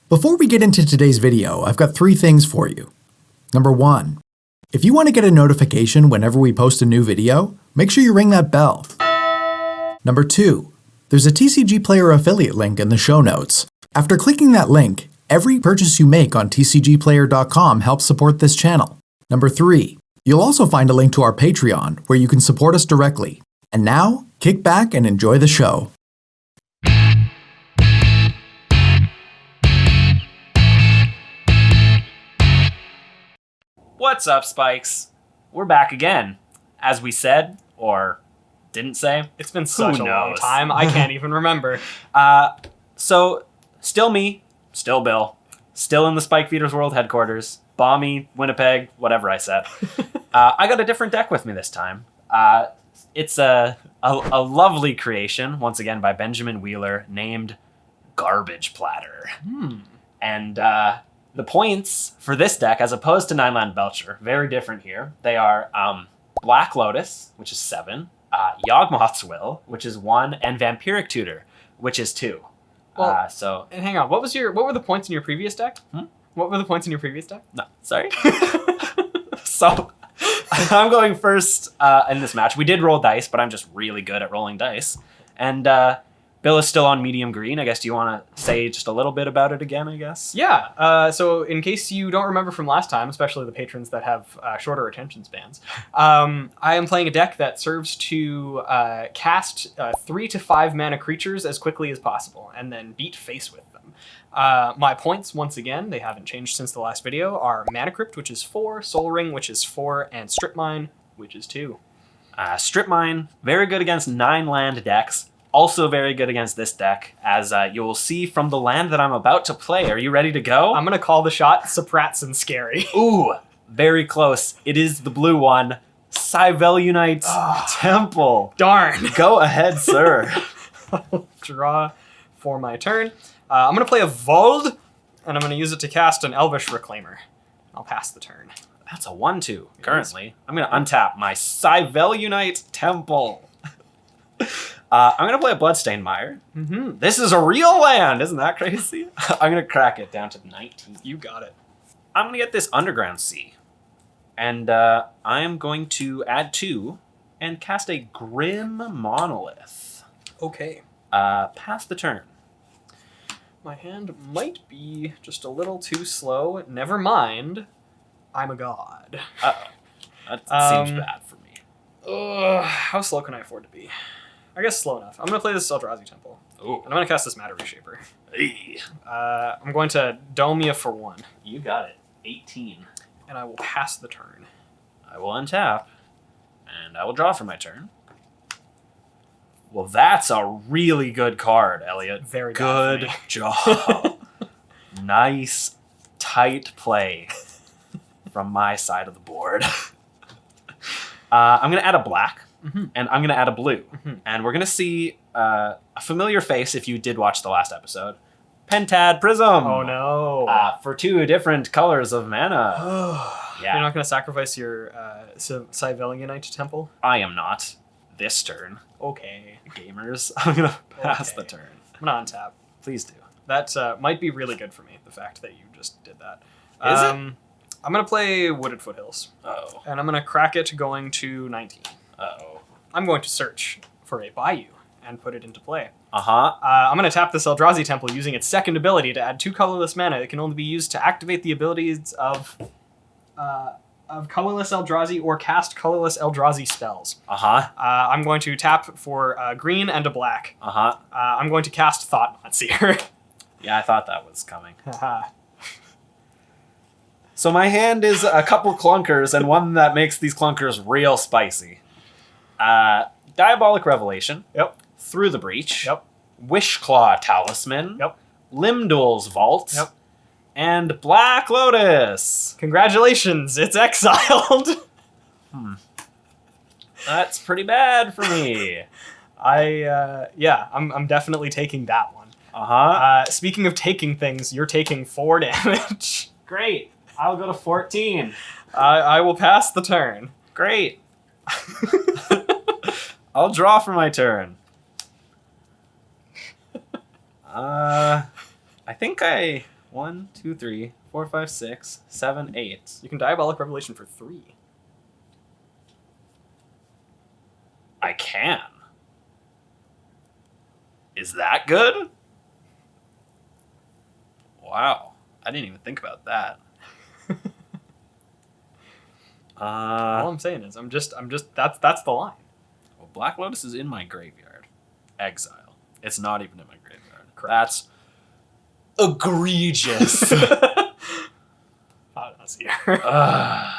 Before we get into today's video, I've got 3 things for you. Number 1, if you want to get a notification whenever we post a new video, make sure you ring that bell. Number 2, there's a TCG Player affiliate link in the show notes. After clicking that link, every purchase you make on tcgplayer.com helps support this channel. Number 3, you'll also find a link to our Patreon where you can support us directly. And now, kick back and enjoy the show. What's up, Spikes? We're back again. As we said, or didn't say. It's been such a long knows? time, I can't even remember. So, still me, still Bill, still in the Spike Feeders World headquarters, Balmy, Winnipeg, whatever I said. I got a different deck with me this time. It's a lovely creation, once again by Benjamin Wheeler, named Garbage Platter. And the points for this deck, as opposed to 9-Land Belcher, very different here. They are Black Lotus, which is 7, Yawgmoth's Will, which is 1, and Vampiric Tutor, which is 2. Well, and hang on, what were the points in your previous deck? What were the points in your previous deck? No, sorry. So, I'm going first in this match. We did roll dice, but I'm just really good at rolling dice. And Bill is still on medium green. I guess, do you want to say just a little bit about it again, I guess? Yeah, so in case you don't remember from last time, especially the patrons that have shorter attention spans, I am playing a deck that serves to cast 3 to 5 mana creatures as quickly as possible, and then beat face with them. My points, once again, they haven't changed since the last video, are Mana Crypt, which is 4, Soul Ring, which is 4, and Strip Mine, which is 2. Strip Mine, very good against 9-land decks. Also very good against this deck, as you will see from the land that I'm about to play. Are you ready to go? I'm going to call the shot Saprats and Scary. Ooh, very close. It is the blue one, Cyvelunite Temple. Darn. Go ahead, sir. I'll draw for my turn. I'm going to play a Vold, and I'm going to use it to cast an Elvish Reclaimer. I'll pass the turn. That's a 1/2 currently. I'm going to untap my Cyvelunite Temple. I'm going to play a Bloodstained Mire. This is a real land. Isn't that crazy? I'm going to crack it down to 19. You got it. I'm going to get this Underground Sea. And I am going to add 2 and cast a Grim Monolith. Okay. Pass the turn. My hand might be just a little too slow. Never mind. I'm a god. Uh-oh. That seems bad for me. How slow can I afford to be? I guess slow enough. I'm going to play this Eldrazi Temple. Ooh. And I'm going to cast this Matter Reshaper. Hey. I'm going to Domia for 1. You got it. 18. And I will pass the turn. I will untap. And I will draw for my turn. Well, that's a really good card, Elliot. Very good bad for me. job. Nice, tight play from my side of the board. I'm going to add a black. And I'm going to add a blue. And we're going to see a familiar face if you did watch the last episode. Pentad Prism. Oh, no. For 2 different colors of mana. Yeah. You're not going to sacrifice your Cyvelunite Temple? I am not. This turn. Okay. Gamers. I'm going to pass the turn. I'm going to untap. Please do. That might be really good for me, the fact that you just did that. Is it? I'm going to play Wooded Foothills. Uh-oh. And I'm going to crack it going to 19. Uh-oh. I'm going to search for a Bayou and put it into play. Uh-huh. I'm going to tap this Eldrazi Temple using its second ability to add 2 colorless mana. It can only be used to activate the abilities of colorless Eldrazi or cast colorless Eldrazi spells. Uh-huh. I'm going to tap for green and a black. Uh-huh. I'm going to cast Thought-Knot Seer. Yeah, I thought that was coming. So my hand is a couple clunkers and one that makes these clunkers real spicy. Diabolic Revelation. Yep. Through the Breach. Yep. Wishclaw Talisman. Yep. Limdol's Vault. Yep. And Black Lotus. Congratulations, it's exiled. That's pretty bad for me. I'm definitely taking that one. Uh-huh. Speaking of taking things, you're taking 4 damage. Great. I'll go to 14. I will pass the turn. Great. I'll draw for my turn. I think I 1, 2, 3, 4, 5, 6, 7, 8. You can Diabolic Revelation for 3. I can. Is that good? Wow. I didn't even think about that. All I'm saying is, I'm just. That's the line. Well, Black Lotus is in my graveyard. Exile. It's not even in my graveyard. Correct. That's egregious. That's here. I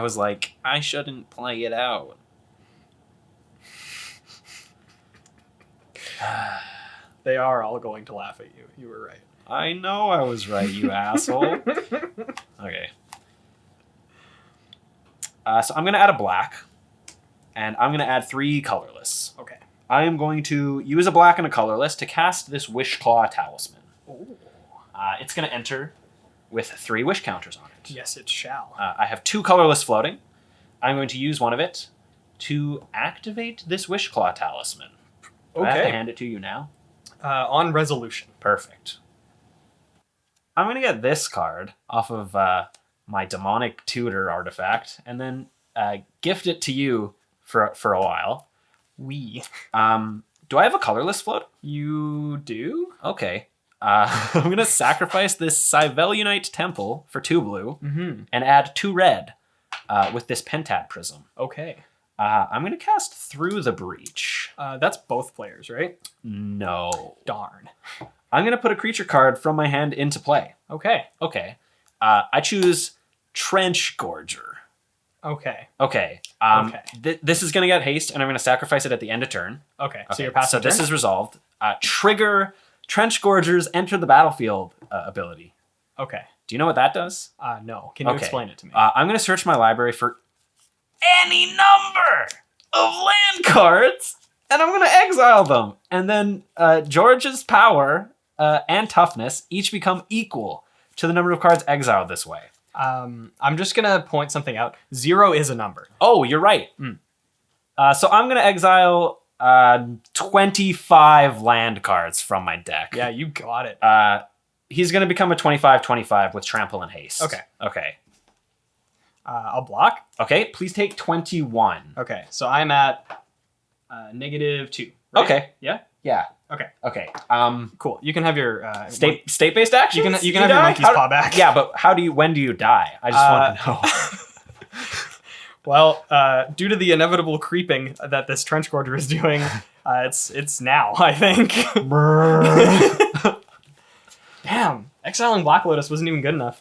was like, I shouldn't play it out. They are all going to laugh at you. You were right. I know I was right, you asshole. Okay. So I'm going to add a black, and I'm going to add 3 colorless. Okay. I am going to use a black and a colorless to cast this Wishclaw Talisman. Ooh. It's going to enter with 3 wish counters on it. Yes, it shall. I have 2 colorless floating. I'm going to use one of it to activate this Wishclaw Talisman. Do I have to hand it to you now? On resolution. Perfect. I'm going to get this card off of my Demonic Tutor artifact and then gift it to you for a while. Do I have a colorless float? You do? Okay. I'm going to sacrifice this Cyvelunite Temple for 2 blue and add 2 red with this Pentat Prism. Okay. I'm going to cast Through the Breach. That's both players, right? No. Darn. I'm going to put a creature card from my hand into play. Okay. Okay. I choose Trench Gorger. Okay. Okay. This is going to get haste, and I'm going to sacrifice it at the end of turn. Okay. So you're passing So this is resolved. Trigger Trench Gorger's Enter the Battlefield ability. Okay. Do you know what that does? No. Can you explain it to me? I'm going to search my library for any number of land cards, and I'm going to exile them. And then George's power and toughness each become equal to the number of cards exiled this way. I'm just going to point something out. 0 is a number. Oh, you're right. So I'm going to exile 25 land cards from my deck. Yeah, you got it. He's going to become a 25-25 with Trample and Haste. Okay. Okay. I'll block. Okay, please take 21. Okay, so I'm at -2. Right? Okay. Yeah? Yeah. Okay. Okay. Cool. You can have your... State-based actions? You can have your monkey's paw back. Yeah, but when do you die? I just want to know. Well, due to the inevitable creeping that this Trench Gorger is doing, it's now, I think. Damn, exiling Black Lotus wasn't even good enough.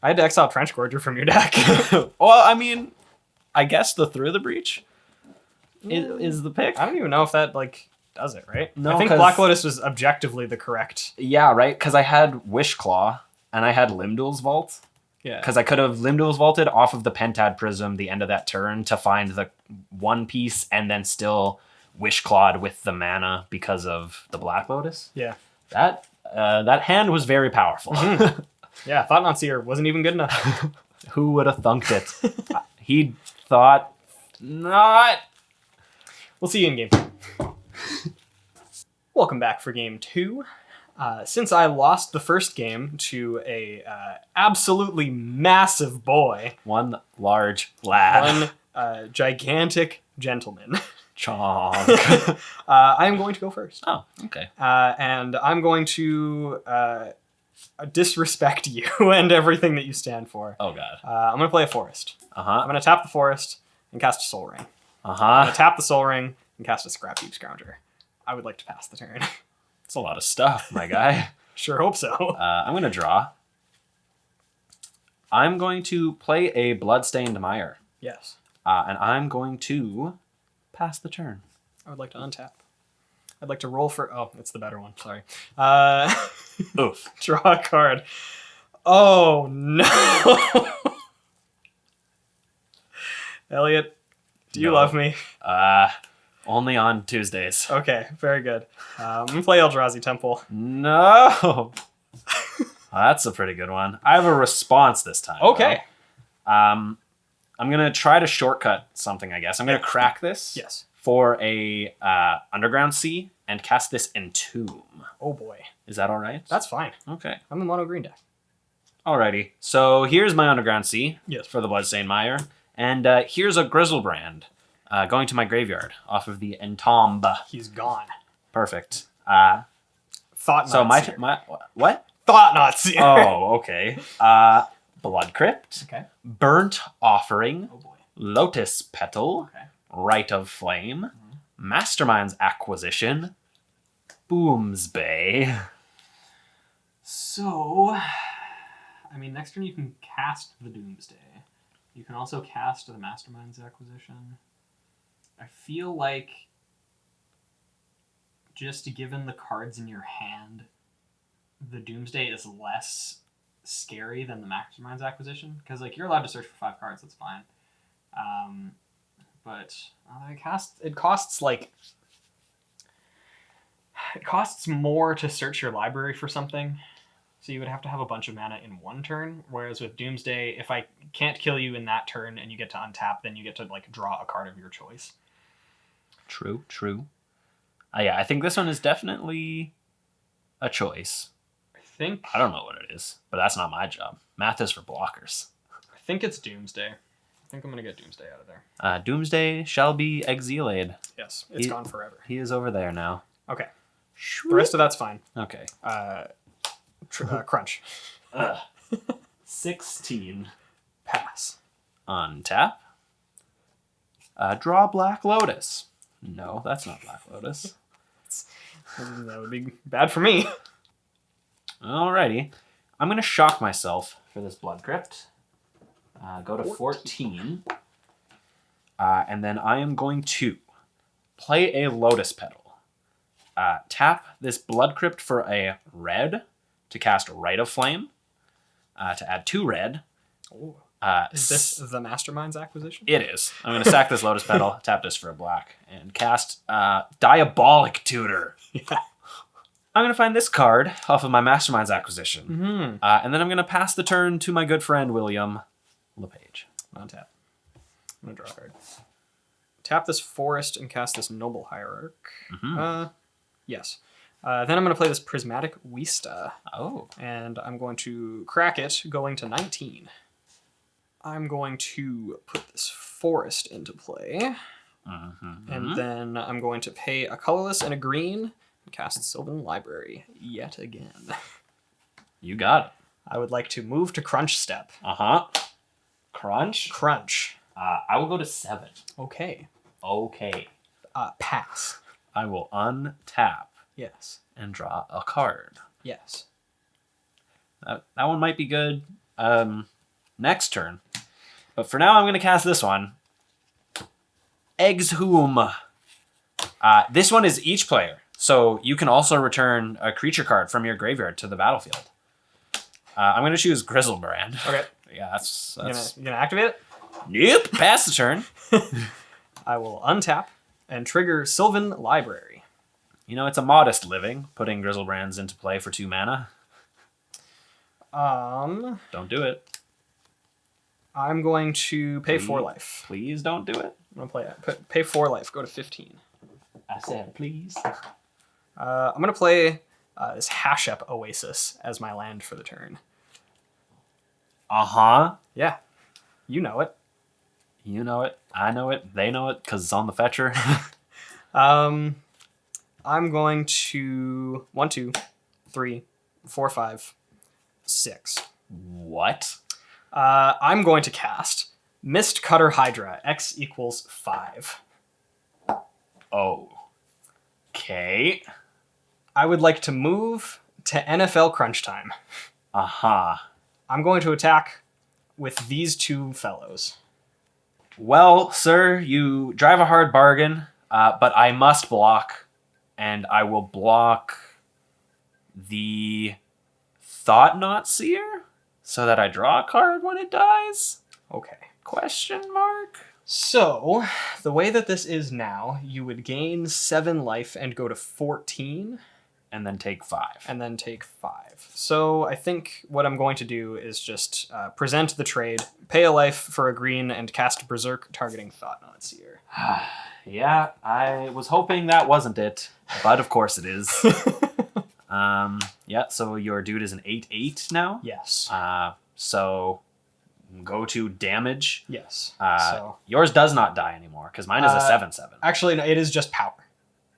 I had to exile Trench Gorger from your deck. Well, I mean, I guess the Through the Breach is the pick. I don't even know if that, does it, right? No, I think Black Lotus was objectively the correct... Yeah, right? Because I had Wishclaw, and I had Limdul's Vault. Yeah. Because I could have Limdul's Vaulted off of the Pentad Prism the end of that turn to find the 1 piece, and then still Wishclawed with the mana because of the Black Lotus. Yeah. That hand was very powerful. Yeah, Thought Not Seer wasn't even good enough. Who would have thunked it? He thought not. We'll see you in game 2. Welcome back for game 2. Since I lost the first game to a absolutely massive boy, One large lad. one gigantic gentleman, Chonk. I am going to go first. Oh, okay. And I'm going to disrespect you and everything that you stand for. Oh, God. I'm going to play a forest. I'm going to tap the forest and cast a Soul Ring. I'm going to tap the Soul Ring and cast a Scrap Heap Scrounger. I would like to pass the turn. It's a lot of stuff, my guy. Sure hope so. I'm going to draw. I'm going to play a Bloodstained Mire. Yes. And I'm going to pass the turn. I would like to untap. I'd like to roll for... Oh, it's the better one. Sorry. Oof. Draw a card. Oh, no. Elliot, do you love me? Only on Tuesdays. Okay, very good. I'm going to play Eldrazi Temple. No. That's a pretty good one. I have a response this time. Okay. I'm going to try to shortcut something, I guess. I'm going to crack this. Yes. for a Underground Sea and cast this Entomb. Oh boy. Is that all right? That's fine. Okay. I'm a mono green deck. Alrighty. So here's my Underground Sea Yes. for the Bloodstained Mire. And here's a Grizzlebrand going to my graveyard off of the Entomb. He's gone. Perfect. Thought So not seer. my what? Thought not seer. Oh, okay. Blood Crypt, Okay. Burnt Offering, Oh boy. Lotus Petal, Okay. Rite of Flame, Mastermind's Acquisition, Boomsbay. So, I mean, next turn you can cast the Doomsday. You can also cast the Mastermind's Acquisition. I feel like, just given the cards in your hand, the Doomsday is less scary than the Mastermind's Acquisition. Because, like, you're allowed to search for 5 cards, that's fine. But it costs, like... It costs more to search your library for something. So you would have to have a bunch of mana in one turn. Whereas with Doomsday, if I can't kill you in that turn and you get to untap, then you get to, like, draw a card of your choice. True. Yeah, I think this one is definitely a choice. I don't know what it is, but that's not my job. Math is for blockers. I think it's Doomsday. I think I'm going to get Doomsday out of there. Doomsday shall be exiled. Yes, it's gone forever. He is over there now. Okay. The rest of that's fine. Okay. Crunch. 16. Pass. Untap. Draw Black Lotus. No, that's not Black Lotus. That would be bad for me. Alrighty. I'm going to shock myself for this Blood Crypt. Go to 14. And then I am going to play a Lotus Petal. Tap this Blood Crypt for a red to cast Rite of Flame. To add 2 red. Ooh. Is this the Mastermind's Acquisition? It is. I'm going to sack this Lotus Petal, tap this for a black, and cast Diabolic Tutor. Yeah. I'm going to find this card off of my Mastermind's Acquisition. Mm-hmm. And then I'm going to pass the turn to my good friend, William LePage. Untap. I'm going to draw a card. Tap this Forest and cast this Noble Hierarch. Mm-hmm. Yes. Then I'm going to play this Prismatic Wista. Oh. And I'm going to crack it, going to 19. I'm going to put this Forest into play. Mm-hmm. And then I'm going to pay a colorless and a green and cast Sylvan Library yet again. You got it. I would like to move to Crunch Step. Uh-huh. Crunch. I will go to 7. Okay. Okay. Pass. I will untap Yes. and draw a card. Yes. That one might be good next turn. But for now, I'm going to cast this one. Exhume. This one is each player. So you can also return a creature card from your graveyard to the battlefield. I'm going to choose Grizzlebrand. Okay. Yeah, that's... You gonna activate it? Nope. Pass the turn. I will untap and trigger Sylvan Library. You know, it's a modest living, putting Grizzlebrands into play for 2 mana. Don't do it. I'm going to pay 4 life. Please don't do it. I'm going to pay 4 life. Go to 15. I said please. I'm going to play this Hashep Oasis as my land for the turn. Uh-huh. Yeah. You know it. You know it. I know it. They know it because it's on the fetcher. I'm going to 1, 2, 3, 4, 5, 6. What? I'm going to cast Mist Cutter Hydra. X equals 5. Oh. Okay. I would like to move to NFL Crunch Time. Uh-huh. I'm going to attack with these 2 fellows. Well, sir, you drive a hard bargain, but I must block, and I will block the Thought Not Seer so that I draw a card when it dies? Okay. Question mark? So, the way that this is now, you would gain 7 life and go to 14. and then take 5. And then take 5. So I think what I'm going to do is just present the trade, pay a life for a green, and cast Berserk targeting Thought Knot Seer. Yeah, I was hoping that wasn't it, but of course it is. Yeah, so your dude is an 8/8 now. Yes. So go to damage. Yes. Yours does not die anymore because mine is a 7/7. Actually, no, it is just power.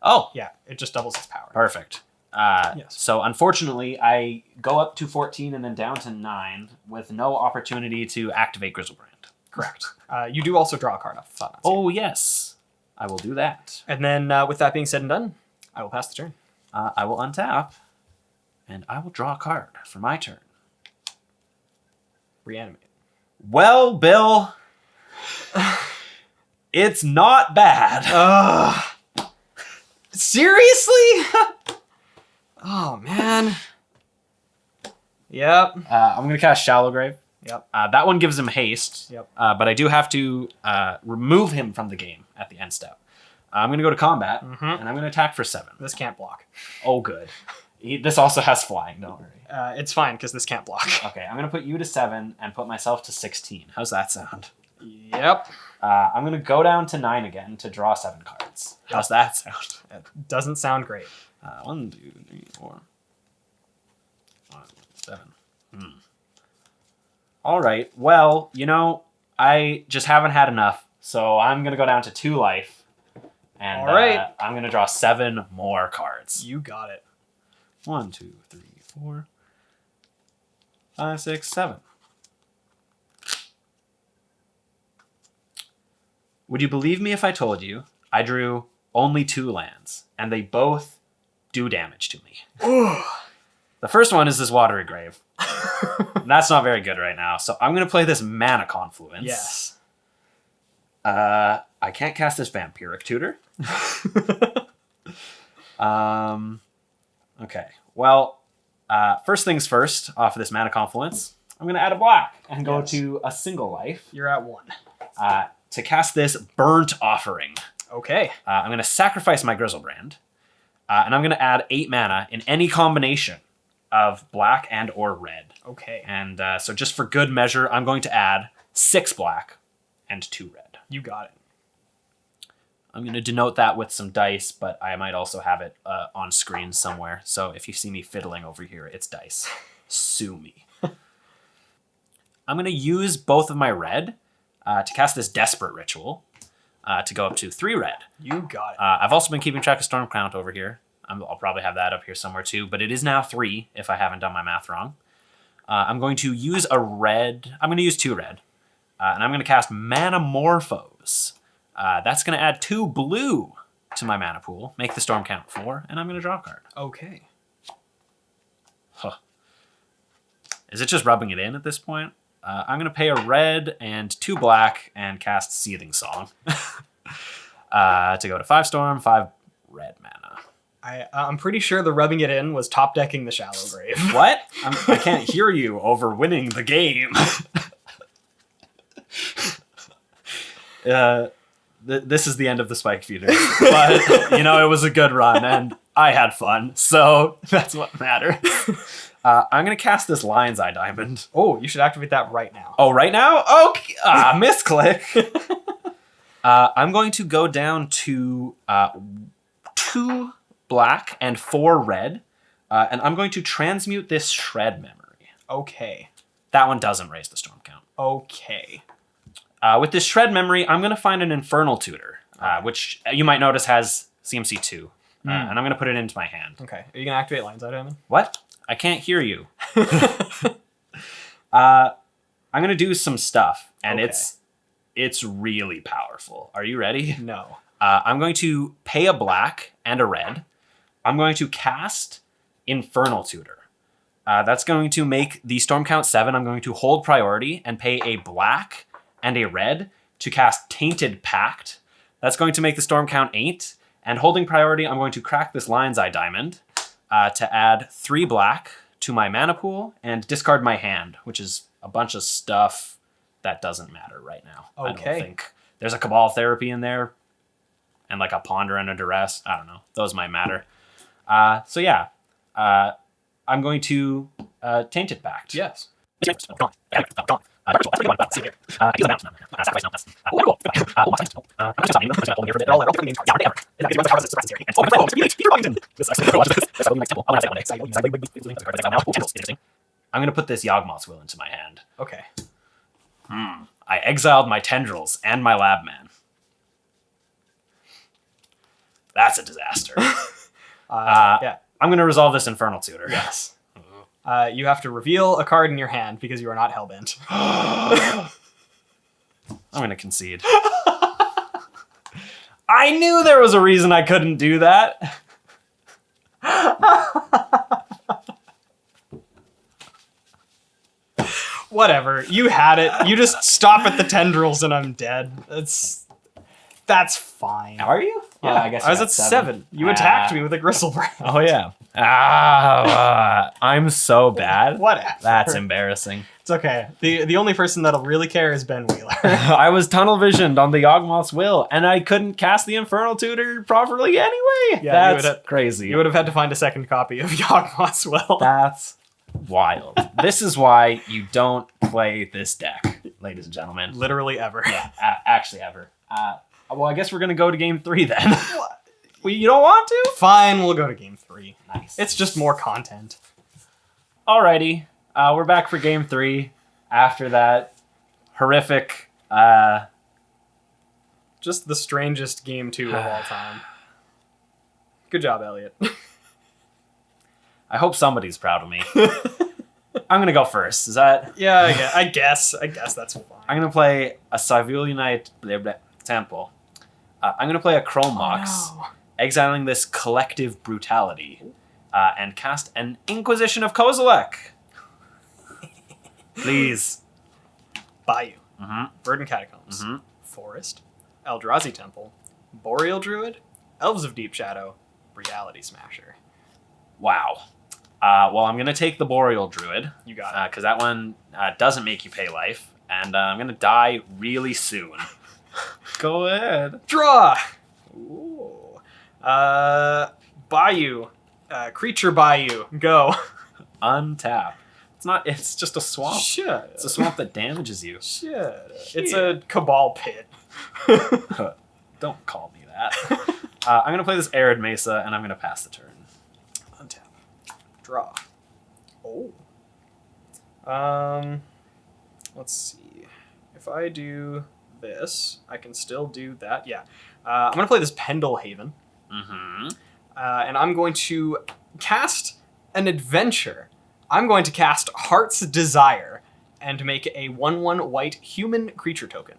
Oh, Yeah, it just doubles its power. perfect. Yes. So unfortunately, I go up to 14 and then down to 9 with no opportunity to activate Grizzlebrand. Correct. You do also draw a card off the Thought Knot Seer. Oh yes, I will do that. And then with that being said and done, I will pass the turn. I will untap, and I will draw a card for my turn. Reanimate. Well, Bill, it's not bad. Seriously? Oh, man. Yep. I'm going to cast Shallow Grave. Yep. That one gives him haste. Yep. But I do have to remove him from the game at the end step. I'm going to go to combat, and I'm going to attack for 7. This can't block. Oh, good. This also has flying, don't worry. It's fine, because this can't block. Okay, I'm going to put you to 7 and put myself to 16. How's that sound? Yep. I'm going to go down to 9 again to draw 7 cards. How's that sound? It doesn't sound great. 1, 2, 3, 4, 5, 7. All right. Well, I just haven't had enough, so I'm going to go down to 2 life. And all right. I'm going to draw 7 more cards. You got it. 1, 2, 3, 4, 5, 6, 7. Would you believe me if I told you I drew only 2 lands, and they both do damage to me? The first one is this Watery Grave. That's not very good right now, so I'm going to play this Mana Confluence. Yes. I can't cast this Vampiric Tutor. Okay. Well, first things first, off of this Mana Confluence, I'm going to add a black and go to a single life. You're at 1. To cast this Burnt Offering. Okay. I'm going to sacrifice my Grizzlebrand, and I'm going to add 8 mana in any combination of black and or red. Okay. And so just for good measure, I'm going to add 6 black and 2 red. You got it. I'm going to denote that with some dice, but I might also have it on screen somewhere. So if you see me fiddling over here, it's dice. Sue me. I'm going to use both of my red to cast this Desperate Ritual to go up to 3 red. You got it. I've also been keeping track of Storm Count over here. I'll probably have that up here somewhere too, but it is now 3 if I haven't done my math wrong. I'm going to use a red. I'm going to use 2 red. And I'm going to cast Manamorphose. That's going to add 2 blue to my mana pool, make the storm count 4, and I'm going to draw a card. Okay. Huh. Is it just rubbing it in at this point? I'm going to pay a red and 2 black and cast Seething Song to go to 5 storm, 5 red mana. I'm pretty sure the rubbing it in was top decking the Shallow Grave. What? I can't hear you over winning the game. This is the end of the Spike Feeder. But, it was a good run, and I had fun, so that's what matters. I'm going to cast this Lion's Eye Diamond. Oh, you should activate that right now. Oh, right now? Okay. Misclick. I'm going to go down to 2 black and 4 red, and I'm going to transmute this Shred Memory. Okay. That one doesn't raise the storm count. Okay. With this Shred Memory, I'm going to find an Infernal Tutor, which you might notice has CMC 2, and I'm going to put it into my hand. Okay. Are you going to activate Lion's Eye Diamond? What? I can't hear you. I'm going to do some stuff, and it's really powerful. Are you ready? No. I'm going to pay a black and a red. I'm going to cast Infernal Tutor. That's going to make the storm count 7. I'm going to hold priority and pay a black and a red to cast Tainted Pact. That's going to make the storm count 8. And holding priority, I'm going to crack this Lion's Eye Diamond to add 3 black to my mana pool and discard my hand, which is a bunch of stuff that doesn't matter right now. Okay. I don't think. There's a Cabal Therapy in there and like a Ponder and a Duress. I don't know. Those might matter. So yeah, I'm going to Tainted Pact. Yes. I'm going to put this Yawgmoth's Will into my hand. Okay. I exiled my Tendrils and my Labman. That's a disaster. Yeah. I'm going to resolve this Infernal Tutor. Yes. You have to reveal a card in your hand because you are not hellbent. I'm going to concede. I knew there was a reason I couldn't do that. Whatever. You had it. You just stop at the tendrils and I'm dead. That's fine. Are you? Yeah, I guess I was you're at 7. You attacked me with a Gristlebrand. Oh, yeah. I'm so bad. Whatever. That's embarrassing. It's okay. The only person that'll really care is Ben Wheeler. I was tunnel visioned on the Yawgmoth's Will, and I couldn't cast the Infernal Tutor properly anyway. Yeah, That's crazy. You would have had to find a second copy of Yawgmoth's Will. That's wild. This is why you don't play this deck, ladies and gentlemen. Literally ever. Actually, ever. Well, I guess we're going to go to game 3 then. What? Well, you don't want to? Fine, we'll go to game 3. Nice. It's just more content. Alrighty. We're back for game 3 after that horrific... Just the strangest game 2 of all time. Good job, Elliot. I hope somebody's proud of me. I'm going to go first. Is that... Yeah, I guess that's fine. I'm going to play a Civilianite Temple. I'm going to play a Chrome Mox, exiling this Collective Brutality, and cast an Inquisition of Kozilek. Please. Bayou. Mm-hmm. Verdant Catacombs. Mm-hmm. Forest. Eldrazi Temple. Boreal Druid. Elves of Deep Shadow. Reality Smasher. Wow. Well, I'm going to take the Boreal Druid. You got it. Because that one doesn't make you pay life, and I'm going to die really soon. Go ahead. Draw! Ooh. Bayou. Creature Bayou. Go. Untap. It's just a swamp. Shit. It's a swamp that damages you. Shit. It's a Cabal Pit. Don't call me that. I'm going to play this Arid Mesa, and I'm going to pass the turn. Untap. Draw. Oh. Let's see. If I do this, I can still do that. Yeah. I'm going to play this Pendle Haven. Mm-hmm. And I'm going to cast an adventure. I'm going to cast Heart's Desire and make a 1/1 white human creature token.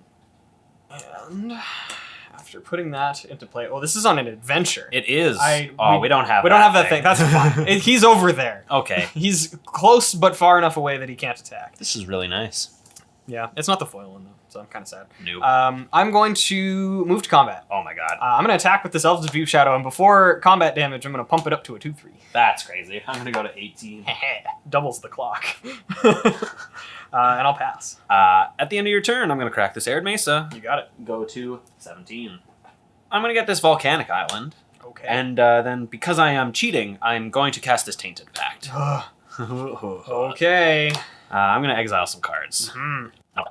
And after putting that into play... Oh, this is on an adventure. It is. We don't have that. We don't have that thing. That's fine. He's over there. Okay. He's close but far enough away that he can't attack. This is really nice. Yeah, it's not the foil one, though, so I'm kind of sad. Nope. I'm going to move to combat. Oh my god. I'm going to attack with this Elves of Deep Shadow, and before combat damage, I'm going to pump it up to a 2/3. That's crazy. I'm going to go to 18. Doubles the clock. And I'll pass. At the end of your turn, I'm going to crack this Arid Mesa. You got it. Go to 17. I'm going to get this Volcanic Island. Okay. And then, because I am cheating, I'm going to cast this Tainted Pact. Okay. I'm going to exile some cards. Hmm. Oh,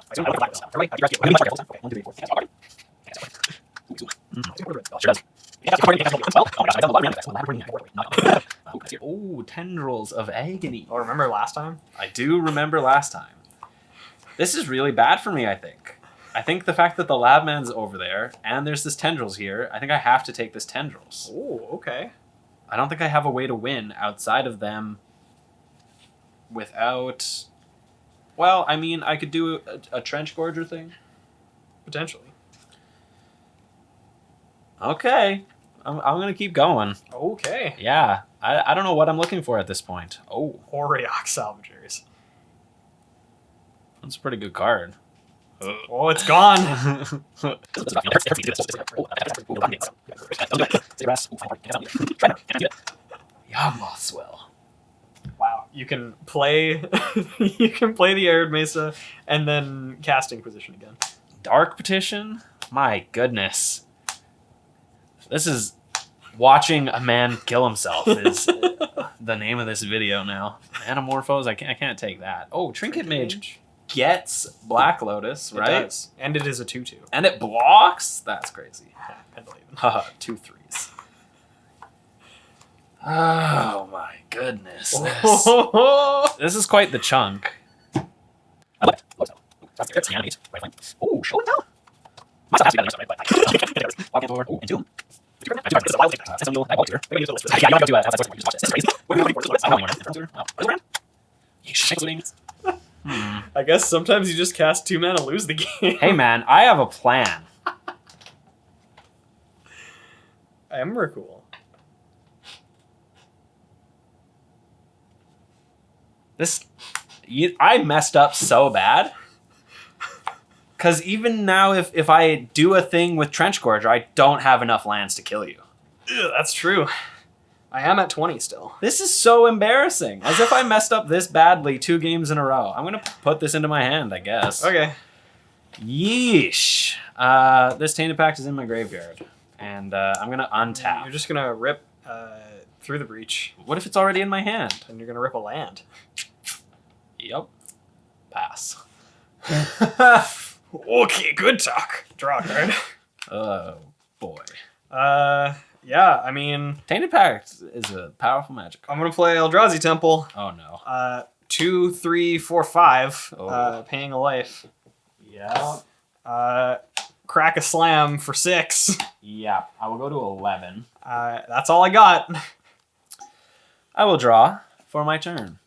Tendrils of Agony. Oh, remember last time? I do remember last time. This is really bad for me, I think. I think the fact that the Labman's over there, and there's this Tendrils here, I think I have to take this Tendrils. Oh, okay. I don't think I have a way to win outside of them without... Well, I mean, I could do a Trench Gorger thing. Potentially. Okay. I'm going to keep going. Okay. Yeah. I don't know what I'm looking for at this point. Oh. Auriok Salvagers. That's a pretty good card. Oh, it's gone. Yawgmoth's Will. Wow. You can play the Arid Mesa and then cast Inquisition again. Dark Petition? My goodness. This is Watching a man kill himself is the name of this video now. Anamorphose, I can't take that. Oh, Trinket Mage gets Black Lotus, right? It does. And it is a 2/2. And it blocks? That's crazy. Pendlehaven. Haha, 2 3s. Oh my goodness. This is quite the chunk. Oh, show it down. Myself has to be better. Walk forward. Oh, and 2. Yeah, you gotta do it. I guess sometimes you just cast 2 mana, lose the game. Hey man, I have a plan. Emrakul. I messed up so bad. Because even now, if I do a thing with Trench Gorger, I don't have enough lands to kill you. Ugh, that's true. I am at 20 still. This is so embarrassing. As if I messed up this badly 2 games in a row. I'm going to put this into my hand, I guess. Okay. Yeesh. This Tainted Pact is in my graveyard. And I'm going to untap. You're just going to rip through the breach. What if it's already in my hand? And you're going to rip a land. Yep. Pass. Okay, good talk. Draw a card. Oh, boy. Yeah, I mean... Tainted Pact is a powerful magic card. I'm going to play Eldrazi Temple. Oh, no. 2, 3, 4, 5. Oh. Paying a life. Yeah. Crack a slam for 6. Yeah, I will go to 11. That's all I got. I will draw for my turn.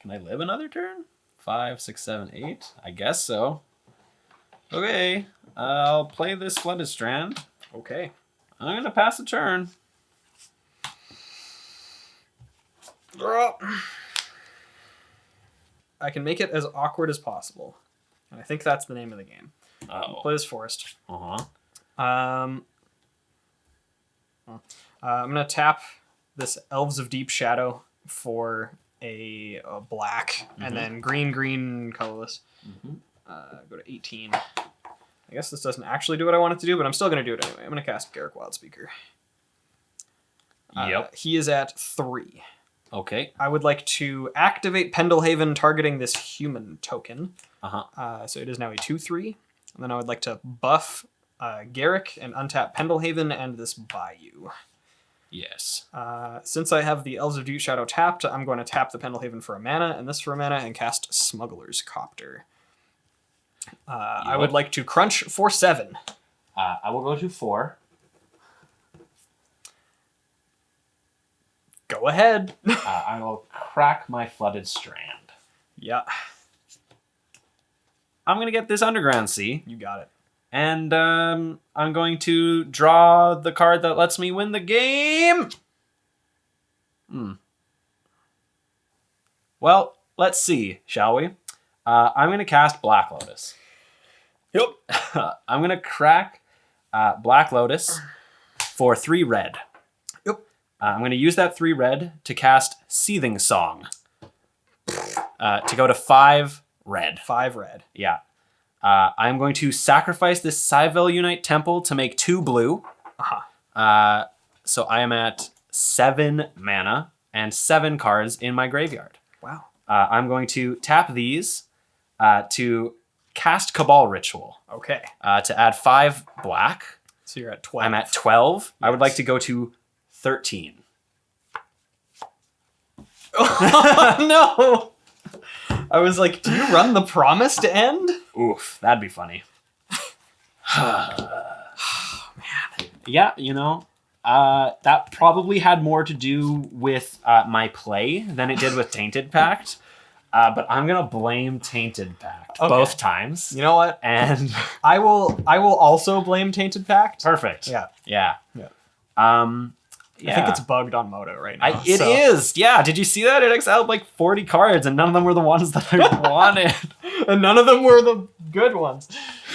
Can I live another turn? 5, 6, 7, 8? I guess so. Okay, I'll play this Flooded Strand. Okay. I'm going to pass a turn. Draw. I can make it as awkward as possible. And I think that's the name of the game. Oh. Play this Forest. Uh-huh. I'm going to tap this Elves of Deep Shadow for a black, and then green, colorless. Go to 18. I guess this doesn't actually do what I want it to do, but I'm still going to do it anyway. I'm going to cast Garruk Wildspeaker. Yep. He is at 3. Okay. I would like to activate Pendlehaven targeting this human token. So it is now a 2/3. And then I would like to buff Garruk and untap Pendlehaven and this Bayou. Yes. Since I have the Elves of Deep Shadow tapped, I'm going to tap the Pendlehaven for a mana and this for a mana and cast Smuggler's Copter. I would like to crunch for 7. I will go to 4. Go ahead. I will crack my Flooded Strand. Yeah. I'm going to get this Underground Sea. You got it. And I'm going to draw the card that lets me win the game. Well, let's see, shall we? I'm going to cast Black Lotus. Yep. I'm going to crack Black Lotus for 3 red. Yep. I'm going to use that 3 red to cast Seething Song to go to 5 red. 5 red. Yeah. I'm going to sacrifice this Cyvel Unite Temple to make 2 blue. So I am at 7 mana and 7 cards in my graveyard. Wow. I'm going to tap these to cast Cabal Ritual. Okay. To add 5 black. So you're at 12. I'm at 12. Yes. I would like Yes. to go to 13. Oh, no! I was like, do you run the Promised End? Oof, that'd be funny. Oh, man. Yeah, you know, that probably had more to do with my play than it did with Tainted Pact. But I'm gonna blame Tainted Pact both times. You know what? And I will also blame Tainted Pact. perfect. Yeah. Yeah. Yeah. Yeah. I think it's bugged on Moto right now. It is. Yeah. Did you see that? It exiled like 40 cards, and none of them were the ones that I wanted. And none of them were the good ones.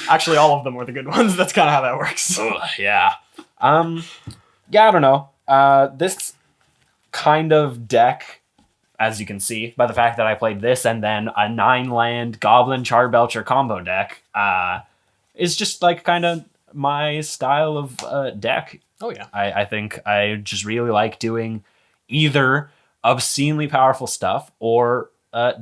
Actually, all of them were the good ones. That's kind of how that works. Ugh, yeah. Yeah, I don't know. This kind of deck, as you can see by the fact that I played this and then a 9-land Goblin Charbelcher combo deck, is just like kind of my style of deck. Oh yeah. I think I just really like doing either obscenely powerful stuff or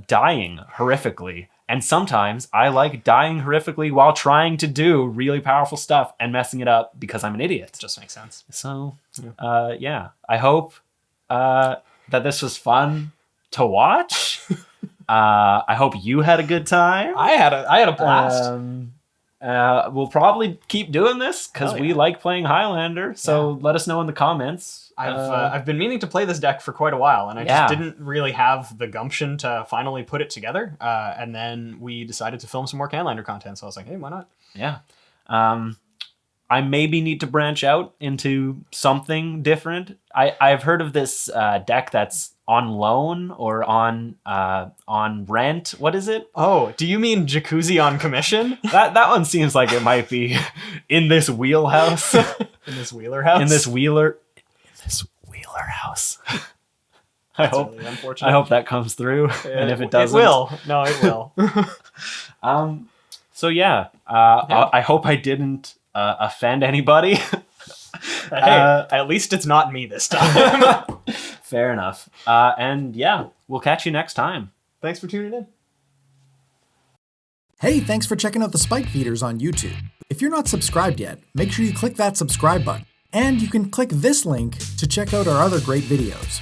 dying horrifically. And sometimes I like dying horrifically while trying to do really powerful stuff and messing it up because I'm an idiot. Just makes sense. So, yeah. I hope that this was fun to watch. I hope you had a good time. I had a blast. We'll probably keep doing this because we like playing Highlander. So let us know in the comments. I've been meaning to play this deck for quite a while, and I just didn't really have the gumption to finally put it together. And then we decided to film some more Canlander content, so I was like, hey, why not? Yeah. I maybe need to branch out into something different. I've heard of this deck that's on loan or on rent. What is it? Oh, do you mean Jacuzzi on commission? That one seems like it might be in this wheelhouse. In this Wheeler house? In this Wheeler house. I hope that comes through. And if it doesn't, it will. No, it will. So yeah, I hope I didn't offend anybody. Hey, at least it's not me this time. Fair enough. And yeah, we'll catch you next time. Thanks for tuning in. Hey, thanks for checking out the Spike Feeders on YouTube. If you're not subscribed yet, make sure you click that subscribe button. And you can click this link to check out our other great videos.